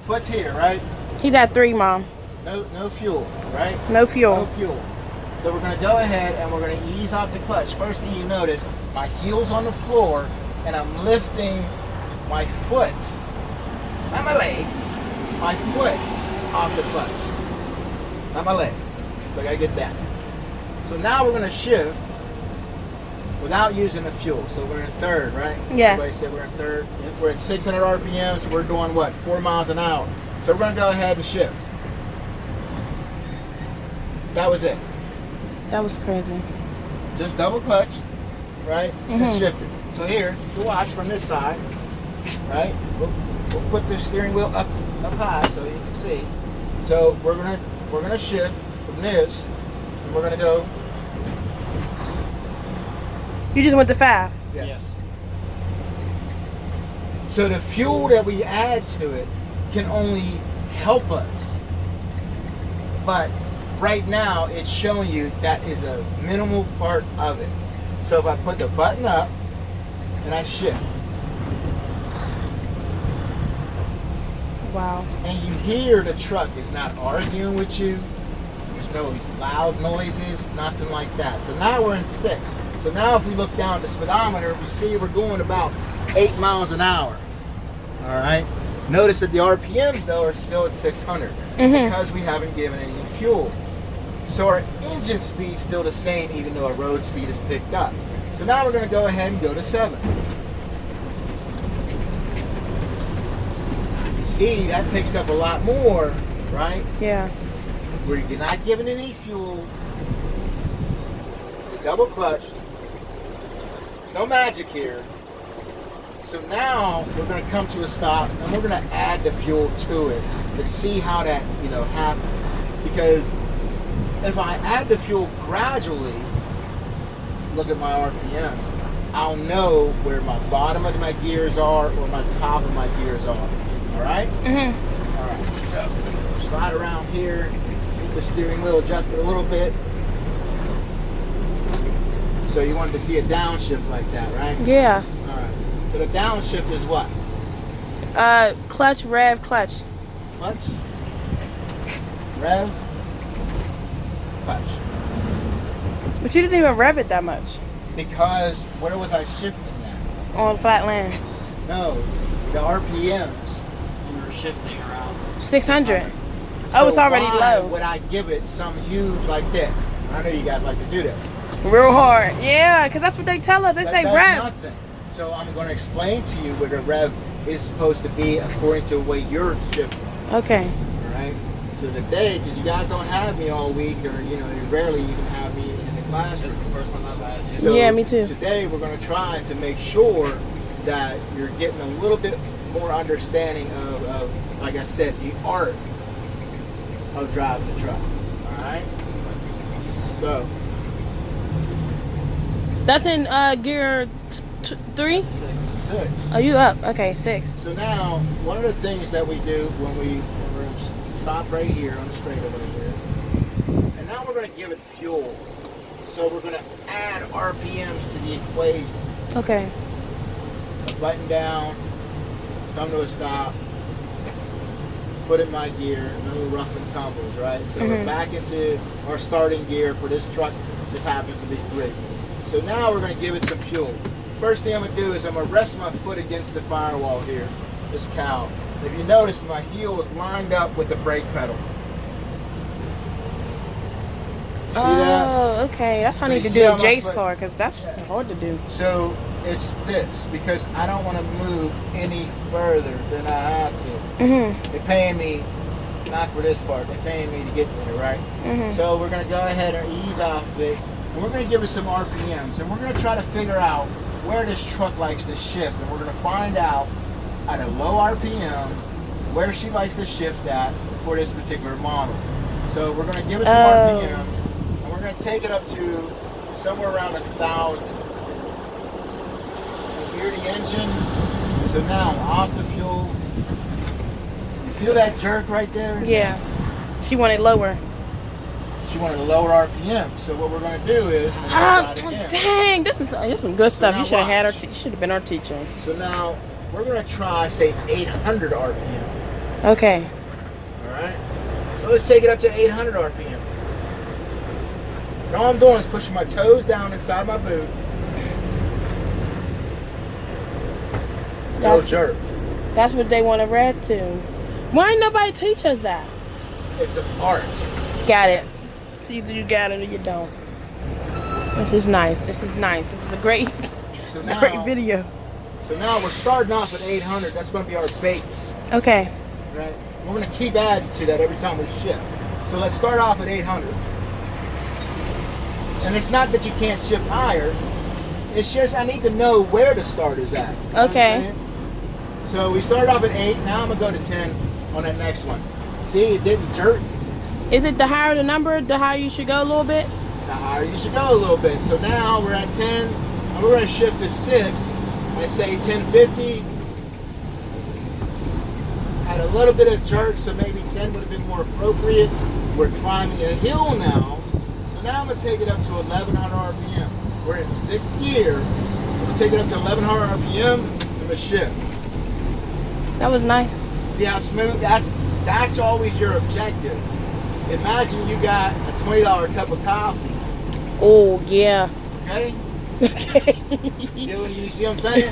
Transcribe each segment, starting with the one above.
foot's here, right? He's at 3, Mom. No fuel, right? No fuel. No fuel. So we're going to go ahead and we're going to ease off the clutch. First thing you notice, my heel's on the floor and I'm lifting my foot, not my leg, my foot off the clutch. Not my leg. So I got to get that. So now we're going to shift without using the fuel. So we're in third, right? Yes. Everybody said we're in third. Yep. We're at 600 RPM, so we're doing what? 4 miles an hour. So we're going to go ahead and shift. That was it. That was crazy. Just double clutch, right? And shift it. So here, you watch from this side, right? We'll put the steering wheel up high so you can see. So we're gonna shift from this, and we're gonna go. You just went to 5. Yes. So the fuel that we add to it can only help us, but right now it's showing you that is a minimal part of it. So if I put the button up and I shift, wow, and you hear the truck is not arguing with you, there's no loud noises, nothing like that. So now we're in 6. So now if we look down at the speedometer, we see we're going about 8 miles an hour. All right. Notice that the RPMs though are still at 600 because we haven't given any fuel. So our engine speed's still the same even though our road speed is picked up. So now we're going to go ahead and go to 7. You see, that picks up a lot more, right? Yeah. Where you're not giving any fuel, you're double clutched, there's no magic here. So now we're going to come to a stop and we're going to add the fuel to it to see how that, happens. Because if I add the fuel gradually, look at my RPMs, I'll know where my bottom of my gears are or my top of my gears are. All right? All right. So slide around here, get the steering wheel adjusted a little bit. So you wanted to see a downshift like that, right? Yeah. All right. So the downshift is what? Clutch, rev, clutch. Clutch, rev, clutch. But you didn't even rev it that much. Because where was I shifting at? On flat land. No, the RPMs. We were shifting around 600. Oh, it's already why low. would I give it some huge like this? I know you guys like to do this. Real hard. Yeah, because that's what they tell us. They say rev. Nothing. So I'm going to explain to you what a rev is supposed to be according to the way you're shifting. Okay. All right. So today, because you guys don't have me all week, or rarely you can have me in the classroom. This is the first time I've had you. So yeah, me too. Today we're going to try to make sure that you're getting a little bit more understanding of like I said, the art of driving the truck. All right. So that's in gear 3? 6. Oh, you up? Okay, 6. So now, one of the things that we do when we're stop right here on the straightaway here, and now we're going to give it fuel. So we're going to add RPMs to the equation. Okay. So button down, come to a stop, put in my gear, no rough and tumbles, right? So we're back into our starting gear for this truck. This happens to be 3. So now we're going to give it some fuel. First thing I'm going to do is I'm going to rest my foot against the firewall here, this cowl. If you notice, my heel is lined up with the brake pedal. See that? Oh, okay. That's how I need to do a Jace car, because that's hard to do. So it's this, because I don't want to move any further than I have to. They're paying me, not for this part, they're paying me to get there, right? So we're going to go ahead and ease off of it, and we're going to give it some RPMs, and we're going to try to figure out where this truck likes to shift, and we're going to find out at a low RPM where she likes to shift at for this particular model. So we're going to give it some RPMs, and we're going to take it up to somewhere around 1,000. You hear the engine? So now I'm off the fuel. You feel that jerk right there? Yeah. She wanted lower. She wanted a lower RPM. So what we're going to do is we're going to try it again. Dang, this is some good stuff. You should have had watch. should have been our teacher. So now we're going to try, say, 800 RPM. Okay. Alright? So let's take it up to 800 RPM. And all I'm doing is pushing my toes down inside my boot. No jerk. That's what they want to rev to. Why ain't nobody teach us that? It's an art. Got it. It's either you got it or you don't. This is nice. This is nice. This is a great, great video. So now we're starting off at 800. That's going to be our base. Okay. Right? We're going to keep adding to that every time we shift. So let's start off at 800. And it's not that you can't shift higher. It's just I need to know where the start is at. You know okay. So we started off at 8. Now I'm going to go to 10 on that next one. See, it didn't jerk. Is it the higher the number, the higher you should go a little bit? The higher you should go a little bit. So now we're at 10. And we're going to shift to 6. Let's say 1050. Had a little bit of jerk, so maybe 10 would have been more appropriate. We're climbing a hill now. So now I'm going to take it up to 1100 RPM. We're in 6th gear. I'm going to take it up to 1100 RPM and the shift. That was nice. See how smooth? That's always your objective. Imagine you got a $20 cup of coffee. Oh, yeah. Okay? Okay. You see what I'm saying?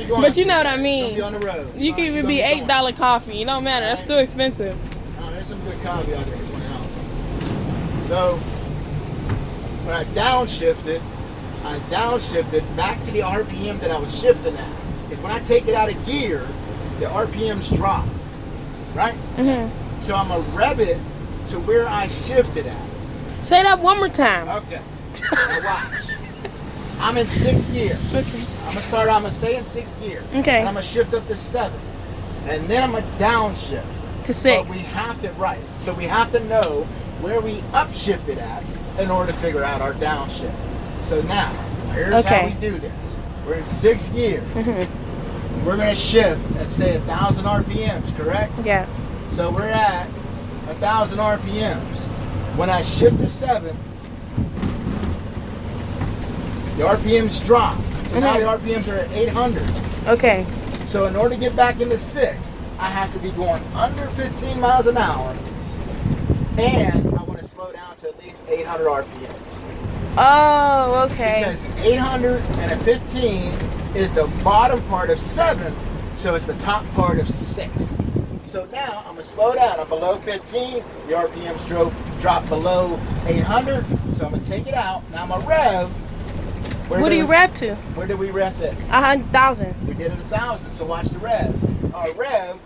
But you know what I mean. Be on the road. You can even be $8 coffee. It don't matter. That's still expensive. No, there's some good coffee out there for $20. So when I downshifted back to the RPM that I was shifting at. Is when I take it out of gear, the RPMs drop. Right? Mm-hmm. So I'm going to rev it to where I shifted at. Say that one more time. Okay. Now watch. I'm in 6th gear. Okay. I'm going to stay in 6th gear. Okay. And I'm going to shift up to 7. And then I'm going to downshift. To 6. But we have to, right. So we have to know where we upshifted at in order to figure out our downshift. So now, here's how we do this. We're in 6th gear. Mm-hmm. We're going to shift at, say, 1,000 RPMs, correct? Yes. So we're at 1,000 RPMs. When I shift to 7, the RPMs drop. So now the RPMs are at 800. Okay. So in order to get back into 6, I have to be going under 15 miles an hour. And I want to slow down to at least 800 RPMs. Oh, okay. Because 800 and a 15 is the bottom part of 7, so it's the top part of 6. So now I'm going to slow down. I'm below 15. The RPMs drop below 800, so I'm going to take it out. Now I'm going to rev. What do you rev to? Where did we rev to? 100,000. We did it 1,000, so watch the rev. Our rev,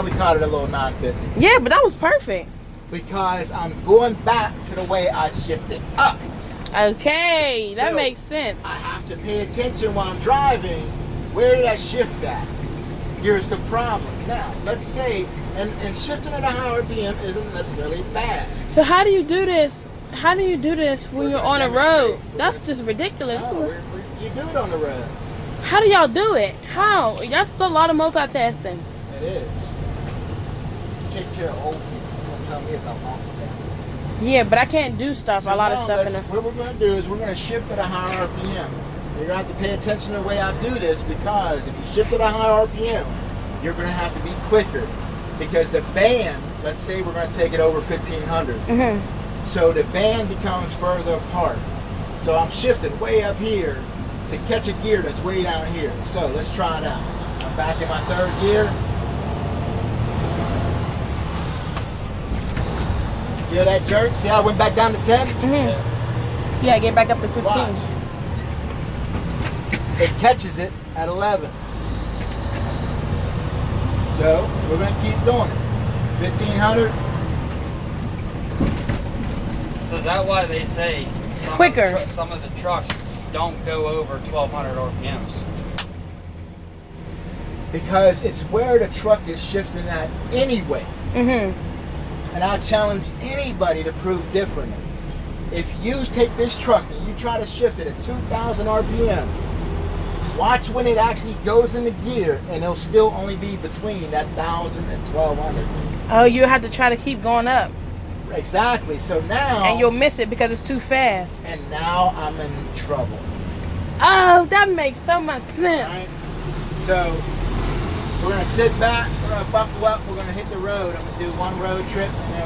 we caught it a little 950. Yeah, but that was perfect. Because I'm going back to the way I shifted up. Okay, that So, makes sense. I have to pay attention while I'm driving. Where did I shift at? Here's the problem. Now, let's say, and shifting at a high RPM isn't necessarily bad. So how do you do this? How do you do this when you're on a road? That's just ridiculous. No, you do it on the road. How do y'all do it? How? That's a lot of multitasking. It is. Take care of old people. Don't tell me about multitasking. Yeah, but I can't do stuff. So a lot of now stuff in there. what we're going to do is we're going to shift at a higher RPM. You're going to have to pay attention to the way I do this, because if you shift at a higher RPM, you're going to have to be quicker. Because the band, let's say we're going to take it over 1,500. Mm-hmm. So the band becomes further apart. So I'm shifting way up here to catch a gear that's way down here. So let's try it out. I'm back in my 3rd gear. Feel that jerk? See how I went back down to 10? Mm-hmm. Yeah, get back up to 15. Watch. It catches it at 11. So we're going to keep doing it. 1,500. So that's why they say Quicker. Some of the trucks don't go over 1,200 RPMs. Because it's where the truck is shifting at anyway. Mm-hmm. And I challenge anybody to prove differently. If you take this truck and you try to shift it at 2,000 RPMs, watch when it actually goes into gear, and it'll still only be between that 1,000 and 1,200. Oh, you have to try to keep going up. Exactly. So now... And you'll miss it because it's too fast. And now I'm in trouble. Oh, that makes so much sense. Right? So we're gonna sit back, we're gonna buckle up, we're gonna hit the road. I'm gonna do one road trip and then